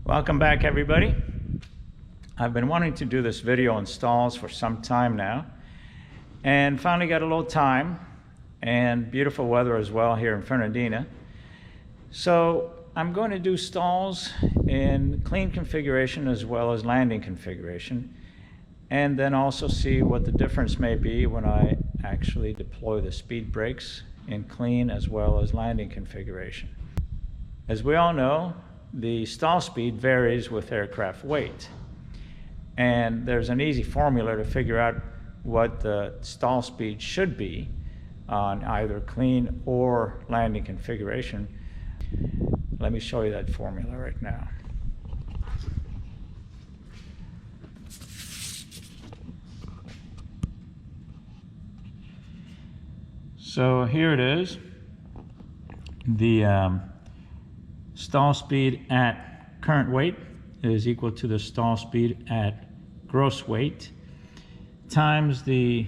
Welcome back, everybody. I've been wanting to do this video on stalls for some time now, and finally got a little time and beautiful weather as well here in Fernandina. So I'm going to do stalls in clean configuration as well as landing configuration, and then also see what the difference may be when I actually deploy the speed brakes in clean as well as landing configuration. As we all know, the stall speed varies with aircraft weight, and there's an easy formula to figure out what the stall speed should be on either clean or landing configuration. Let me show you that formula right now. So here it is. The stall speed at current weight is equal to the stall speed at gross weight times the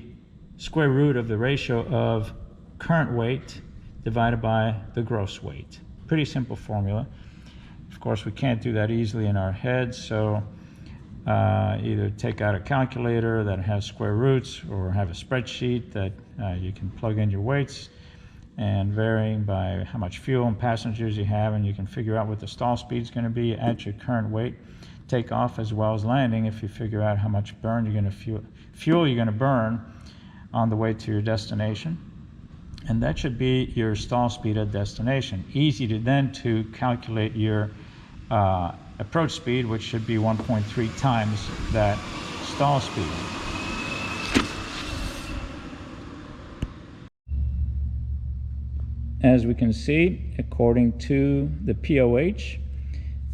square root of the ratio of current weight divided by the gross weight. Pretty simple formula. Of course, we can't do that easily in our heads, so either take out a calculator that has square roots or have a spreadsheet that you can plug in your weights and varying by how much fuel and passengers you have, and you can figure out what the stall speed is going to be at your current weight, takeoff as well as landing, if you figure out how much burn you're going to fuel you're going to burn on the way to your destination. And that should be your stall speed at destination. Easy to then to calculate your approach speed, which should be 1.3 times that stall speed. As we can see, according to the POH,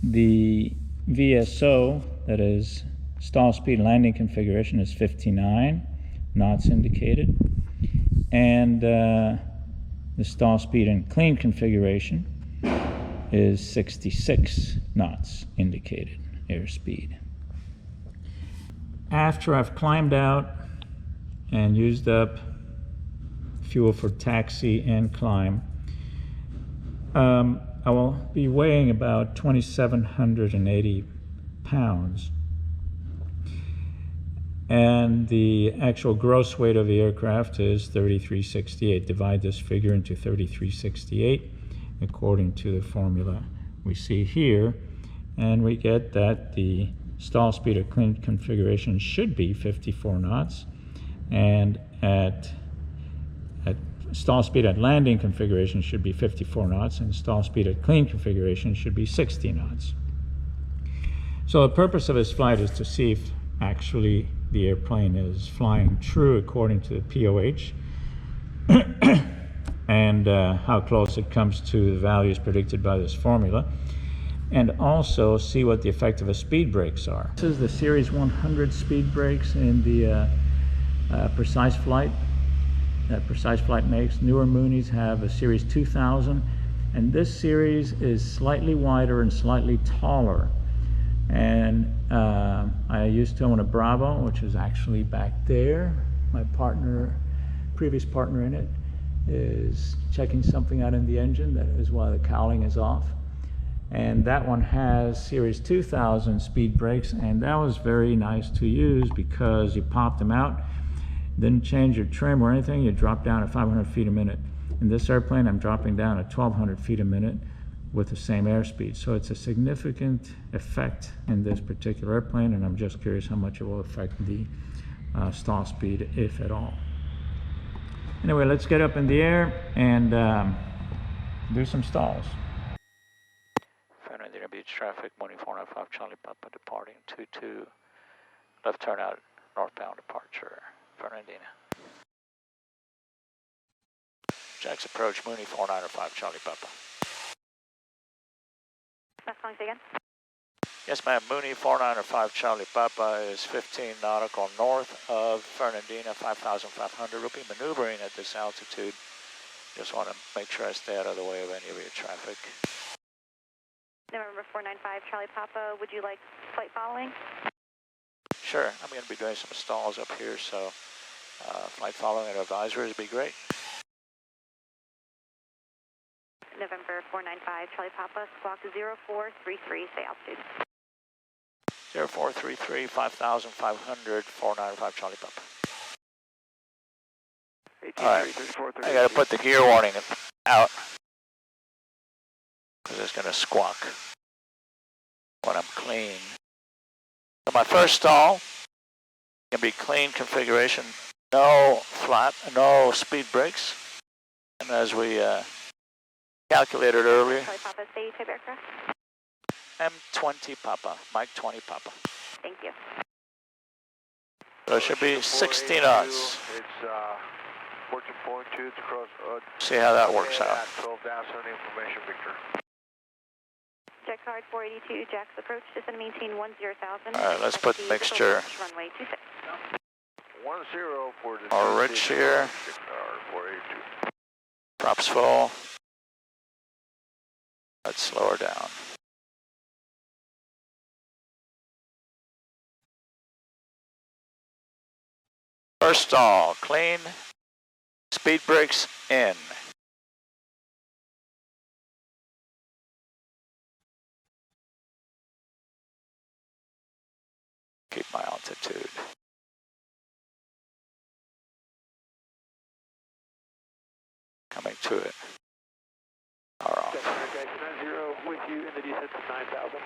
the VSO, that is stall speed landing configuration, is 59 knots indicated, and the stall speed in clean configuration is 66 knots indicated airspeed. After I've climbed out and used up fuel for taxi and climb, I will be weighing about 2,780 pounds, and the actual gross weight of the aircraft is 3,368. Divide this figure into 3,368 according to the formula we see here, and we get that the stall speed of clean configuration should be 54 knots, and at stall speed at landing configuration should be 54 knots, and stall speed at clean configuration should be 60 knots. So the purpose of this flight is to see if actually the airplane is flying true according to the POH and how close it comes to the values predicted by this formula, and also see what the effect of the speed brakes are. This is the Series 100 speed brakes in the Precise Flight that Precise Flight makes. Newer Mooneys have a Series 2000, and this series is slightly wider and slightly taller. And I used to own a Bravo, which is actually back there. My previous partner in it, is checking something out in the engine. That is why the cowling is off. And that one has Series 2000 speed brakes, and that was very nice to use because you popped them out, didn't change your trim or anything, you drop down at 500 feet a minute. In this airplane, I'm dropping down at 1,200 feet a minute with the same airspeed. So it's a significant effect in this particular airplane, and I'm just curious how much it will affect the stall speed, if at all. Anyway, let's get up in the air and do some stalls. Fernandina Beach traffic, Mooney 495 Charlie Papa departing 22, left turn out, northbound departure. Fernandina. Jack's approach, Mooney 495 Charlie Papa. Again? Yes, ma'am. Mooney 495 Charlie Papa is 15 nautical north of Fernandina, 5,500. We'll be maneuvering at this altitude. Just want to make sure I stay out of the way of any of your traffic. November 495 Charlie Papa, would you like flight following? Sure. I'm going to be doing some stalls up here, so flight following and advisory would be great. November 495 Charlie Papa, squawk 0433, stay altitude. 0433, 5,500, 495 Charlie Papa. All right, I gotta put the gear warning out because it's gonna squawk when I'm clean. So my first stall can be clean configuration, no flat, no speed brakes, and as we calculated earlier, Charlie Papa, say type aircraft. M20 Papa, Mike 20 Papa. Thank you. So it should be 60 knots. It's 14.2, it's across. See how that works out. 12 down, sending information, Victor. Jet card 482, Jack's approach, descend and maintain 10,000. All right, let's put the mixture. Runway 26. 10 for the. All rich here. 482. Props full. Let's slow her down. First stall, clean. Speed brakes in. Keep my altitude. Coming to it. Are off. Guys, 90 with you in the descent to 9,000.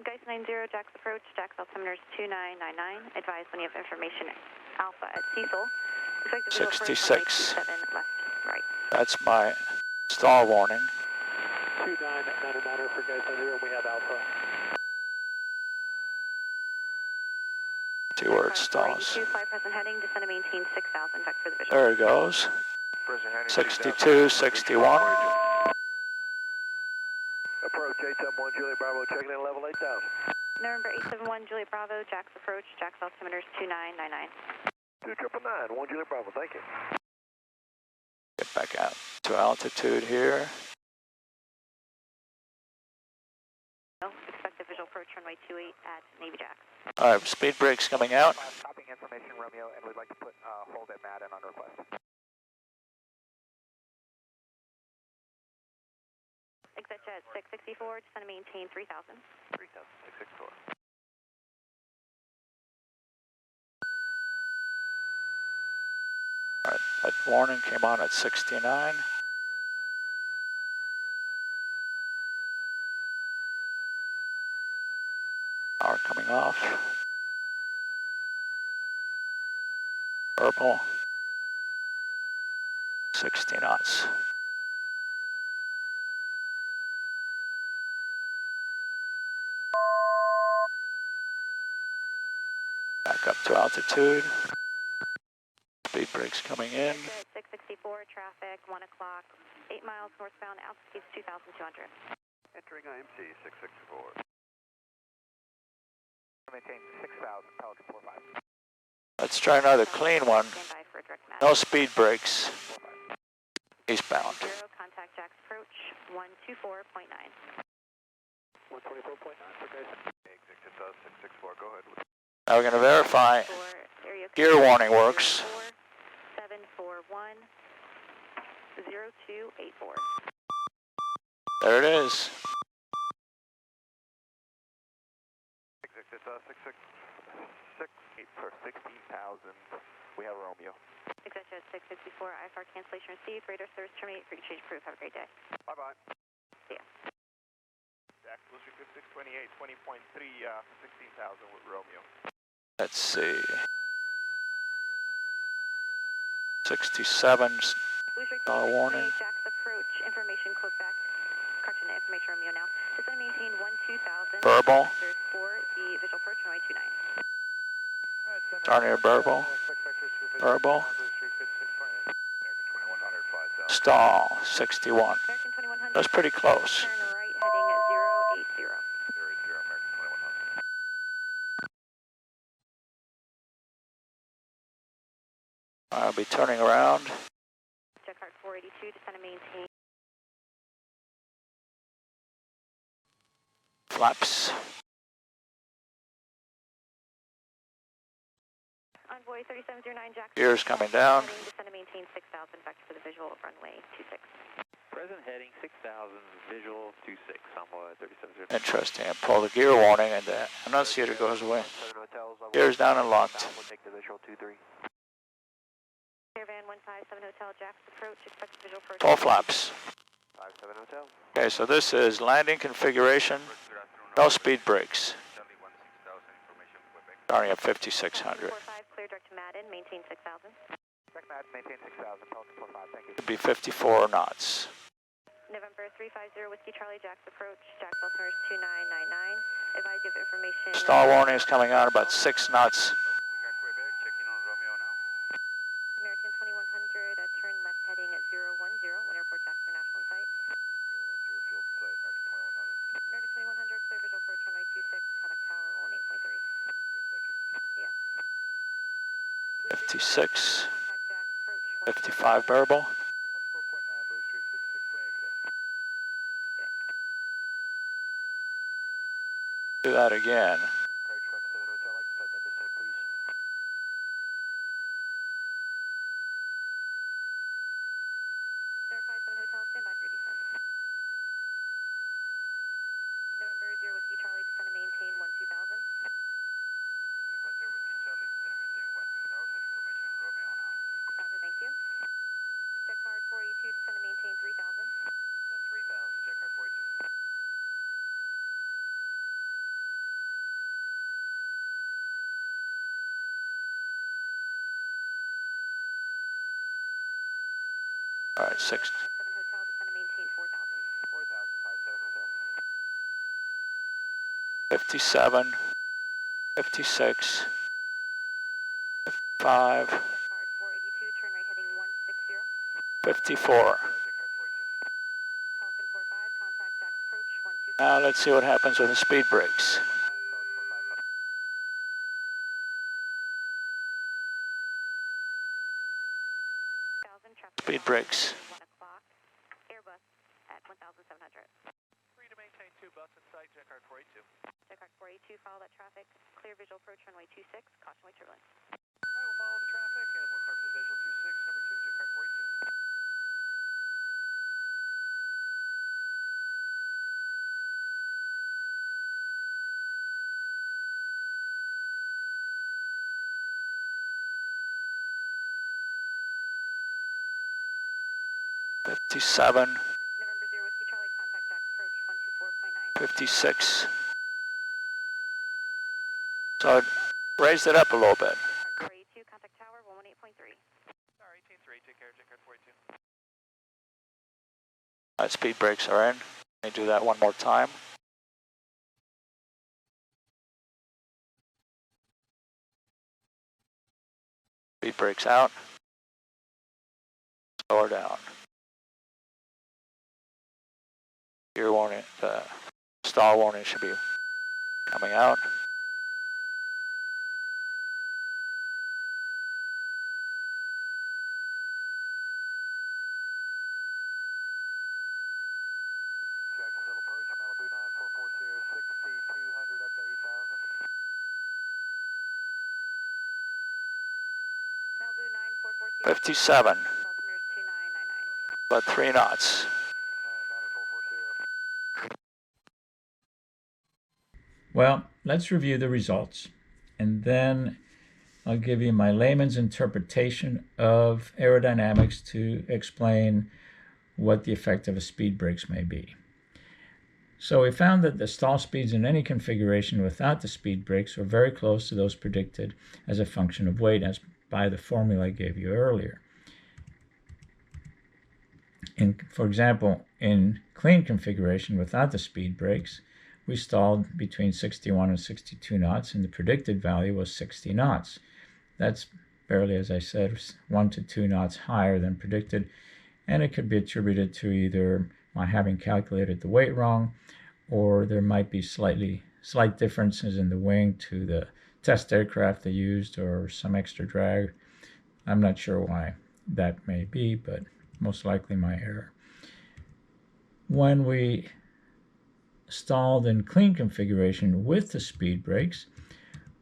Geis 90, Jack's approach, Jack's altimeter is 2999. Advise when you have information Alpha at Cecil. Expect the 66. 7 left, right. That's my stall warning. 2999 for Geis 90, we have Alpha. 2 word stalls. 482, fly present heading, descend and maintain 6,000, back for the visual. There it goes. Present heading, 62, 61. Approach 871 Juliet Bravo, checking in level 8,000. November 871, Juliet Bravo, Jack's approach, Jack's altimeter is 2999. 2999, 1 Juliet Bravo, thank you. Get back out to altitude here. Expect the visual approach runway 28 at Navy Jack. All right, speed brakes coming out. Stopping information, Romeo, and we'd like to put hold at Madden on request. Exit jet 664, descend and maintain 3,000. 664. All right, that warning came on at 69. Power coming off. Purple. 60 knots. Back up to altitude. Speed brakes coming in. Exit 664, traffic 1 o'clock, 8 miles northbound, altitude 2,200. Entering IMC 664. Maintain 6,000, Pelican 45. Let's try another clean one. Stand by for a direct match. No speed brakes. Eastbound. 0, contact Jack's approach, 124.9. 124.9 for Geis. Exit 664, go ahead. Now we're going to verify gear warning works. 741 0284. There it is. Exit 666 for 16,000. We have Romeo. Exit jet 664, IFR cancellation received, radar service terminate, free change proof, have a great day. Bye bye. See ya. Jack, Lucy 628, 20.3 for 16,000 with Romeo. Let's see. 67 warning. Jack's approach, information quote back. Correction, information Romeo now. Descend and maintain 12,000. Verbal. For the visual approach, runway 29. Darn near verbal. Verbal. American 2100, 5,000. Stall. 61. American 2100. That's pretty close. Turn right, heading 080. 080, American 2100. I'll be turning around. Jet card 482, descend and maintain. Flaps. Envoy 3709, Jackson. Gears coming down. Descend and maintain 6,000, vector for the visual, runway 26. Present heading 6,000, visual 26, somewhat 37. Interesting. I pull the gear warning and the annunciator goes away. Gear's down and locked. We'll take the visual 23. Caravan 157 Hotel, Jax approach, expected visual approach. Full flaps. 57 Hotel. Okay, so this is landing configuration. No speed brakes. Starting at 5,600. 45, clear direct to Madden, maintain 6,000. Direct Mad, maintain 6,000, Pelican 45, thank you. Could be 54 knots. November 350 Whiskey Charlie, Jax approach, Jax altimeters 2999. Advise you of information. Stall warning is coming on about 6 knots. American 2100, turn left heading at 010, when airport Jax International in sight. 010, field in sight, American 2100. American 2100, clear visual approach runway 26, contact tower 18.3. Thank you. Yeah. 56, Contact Jax approach 55 bearable. 14.9, Blue Street, 5628, cadet. Do that again. Approach 57 Hotel, like to start that descent, please. November 57 Hotel, stand by for your descent. November 0 Whiskey Charlie, descend and maintain 12,000. 350 Whiskey Charlie, descend and maintain 12,000, information Romeo now. Roger, thank you. Check card 482, descend and maintain 3,000. Descend 3,000, check card 42. All right, 6. 57 Hotel, descend and maintain 4,000. 4,000, 57 Hotel. 57, 56, 55, Check card 482, turn right heading 160. 54. Check card 42. Pelican 45, contact Jax approach 125. Now let's see what happens with the speed brakes. Pelican 45. Speed brakes. 1 o'clock. Airbus at 1,700. Free to maintain 2 bus in sight, check card 482. Check card 482, follow that traffic. Clear visual approach runway 26, caution wake turbulence. Alright, we'll follow the traffic and we'll clear for the visual 26, number 2, check card 482. Fifty-seven, November 0 Whiskey Charlie, contact Jax approach 124.9. 56. So it raised it up a little bit. Card 482, contact tower 118.3. Tower 18-3, take care, check card 482. All right, speed brakes are in. Let me do that one more time. Speed brakes out. Slow her down. Gear warning, the stall warning should be coming out. Jacksonville approach, Malibu 9440, 6,200 up to 8,000. Malibu 9440. 57, Altimeters 2999. about 3 knots. 9440. Well, let's review the results, and then I'll give you my layman's interpretation of aerodynamics to explain what the effect of a speed brakes may be. So we found that the stall speeds in any configuration without the speed brakes are very close to those predicted as a function of weight, as by the formula I gave you earlier. For example, in clean configuration without the speed brakes, we stalled between 61 and 62 knots, and the predicted value was 60 knots. That's barely, as I said, 1 to 2 knots higher than predicted, and it could be attributed to either my having calculated the weight wrong, or there might be slight differences in the wing to the test aircraft they used, or some extra drag. I'm not sure why that may be, but most likely my error. When we stalled in clean configuration with the speed brakes,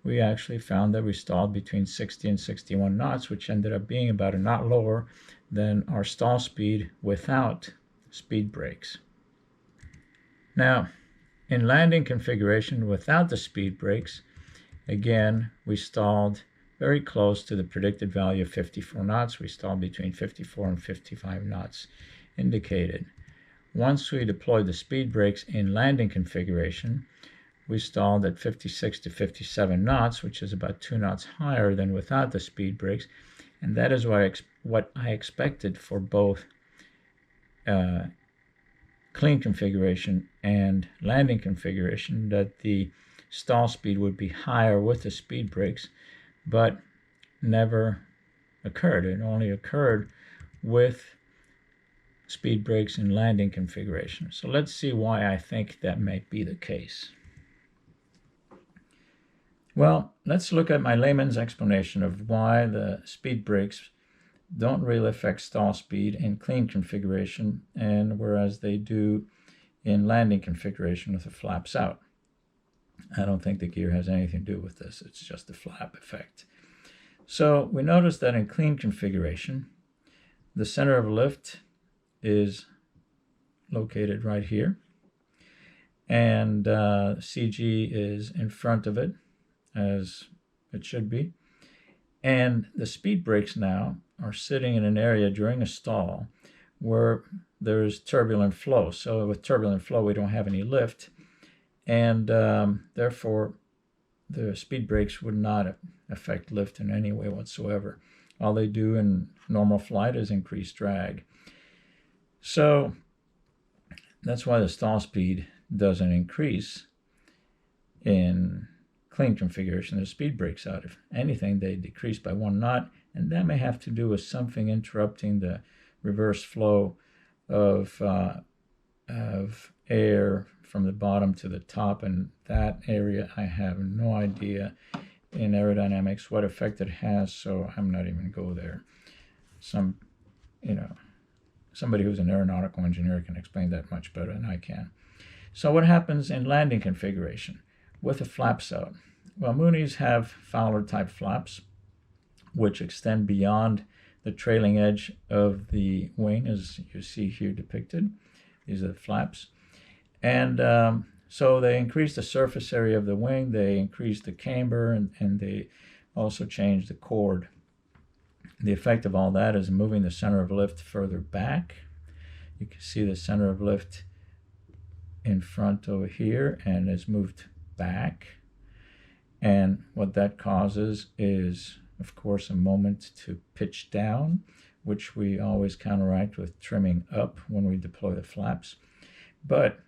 we actually found that we stalled between 60 and 61 knots, which ended up being about a knot lower than our stall speed without speed brakes. Now, in landing configuration without the speed brakes, again, we stalled very close to the predicted value of 54 knots. We stalled between 54 and 55 knots indicated. Once we deployed the speed brakes in landing configuration, we stalled at 56 to 57 knots, which is about 2 knots higher than without the speed brakes. And that is what I expected for both clean configuration and landing configuration, that the stall speed would be higher with the speed brakes, but never occurred. It only occurred with speed brakes in landing configuration. So let's see why I think that might be the case. Well, let's look at my layman's explanation of why the speed brakes don't really affect stall speed in clean configuration, and whereas they do in landing configuration with the flaps out. I don't think the gear has anything to do with this. It's just the flap effect. So we notice that in clean configuration, the center of lift is located right here, and CG is in front of it, as it should be. And the speed brakes now are sitting in an area during a stall where there's turbulent flow. So with turbulent flow, we don't have any lift, and therefore the speed brakes would not affect lift in any way whatsoever. All they do in normal flight is increase drag. So that's why the stall speed doesn't increase in clean configuration. The speed brakes out. If anything, they decrease by 1 knot, and that may have to do with something interrupting the reverse flow of air from the bottom to the top, and that area I have no idea in aerodynamics what effect it has, so I'm not even go there. Somebody who's an aeronautical engineer can explain that much better than I can. So what happens in landing configuration with the flaps out? Well, Moonies have Fowler type flaps, which extend beyond the trailing edge of the wing, as you see here depicted. These are the flaps. And so they increase the surface area of the wing, they increase the camber, and they also change the chord. The effect of all that is moving the center of lift further back. You can see the center of lift in front over here, and it's moved back. And what that causes is, of course, a moment to pitch down, which we always counteract with trimming up when we deploy the flaps. But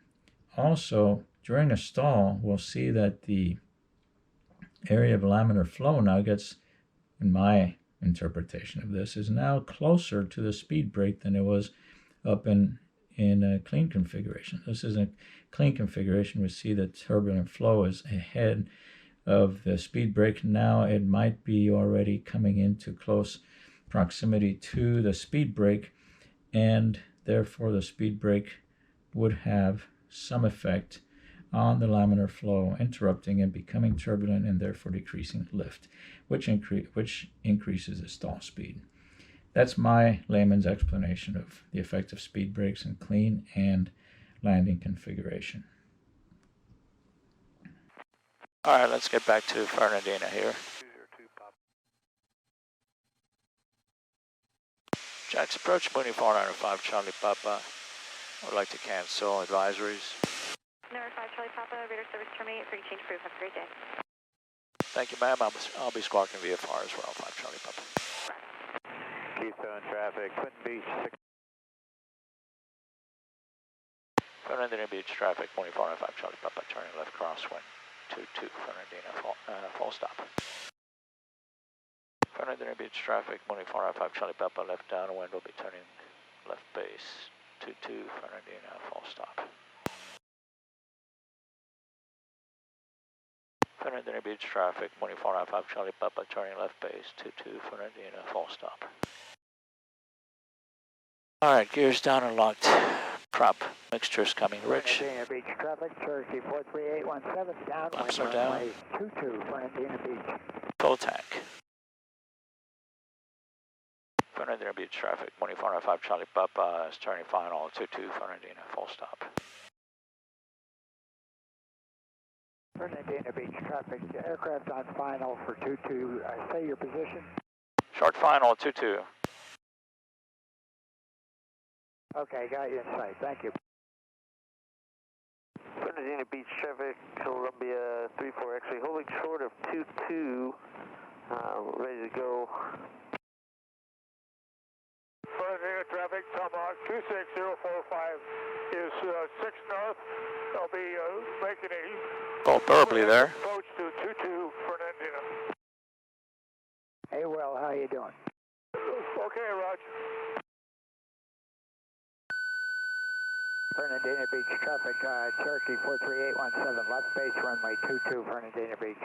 also, during a stall, we'll see that the area of laminar flow now gets, in my interpretation of this, is now closer to the speed brake than it was up in a clean configuration. This is a clean configuration. We see that turbulent flow is ahead of the speed brake. Now it might be already coming into close proximity to the speed brake, and therefore the speed brake would have some effect on the laminar flow, interrupting and becoming turbulent, and therefore decreasing lift, which increases the stall speed. That's my layman's explanation of the effect of speed brakes in clean and landing configuration. All right, let's get back to Fernandina here. Jack's approach, Mooney 495, Charlie Papa. I would like to cancel advisories. Number 5 Charlie Papa, radar service terminate, free change approved. Have a great day. Thank you, ma'am. I'll be squawking VFR as well, 5 Charlie Papa. Keystone traffic, Clinton Beach. Fernandina Beach traffic, Mooney 495, Charlie Papa, turning left crosswind, 22, Fernandina, full stop. Fernandina Beach traffic, Mooney 495, Charlie Papa, left downwind, will be turning left base, 22, Fernandina, full stop. Fernandina Beach traffic, Mooney 495, Charlie Papa, turning left base, 22, Fernandina, full stop. All right, gears down and locked. Prop mixture's coming rich. Fernandina Beach traffic, Cherokee 43817, down. Flaps are down. 22, Fernandina Beach. Full tank. Fernandina Beach traffic, 2405 Charlie Papa is turning final, 22 Fernandina, full stop. Fernandina Beach traffic, aircraft on final for 22. Say your position. Short final, 22. Okay, got you in sight. Thank you. Fernandina Beach traffic, Columbia 34 X-ray, holding short of 22, ready to go. Fernandina traffic, Tomahawk 26045 is 6 north. They'll be making a Full thoroughly there. approach to 22 Fernandina. Hey, Will, how you doing? Okay, Roger. Fernandina Beach traffic, Cherokee 43817, left base runway 22 Fernandina Beach.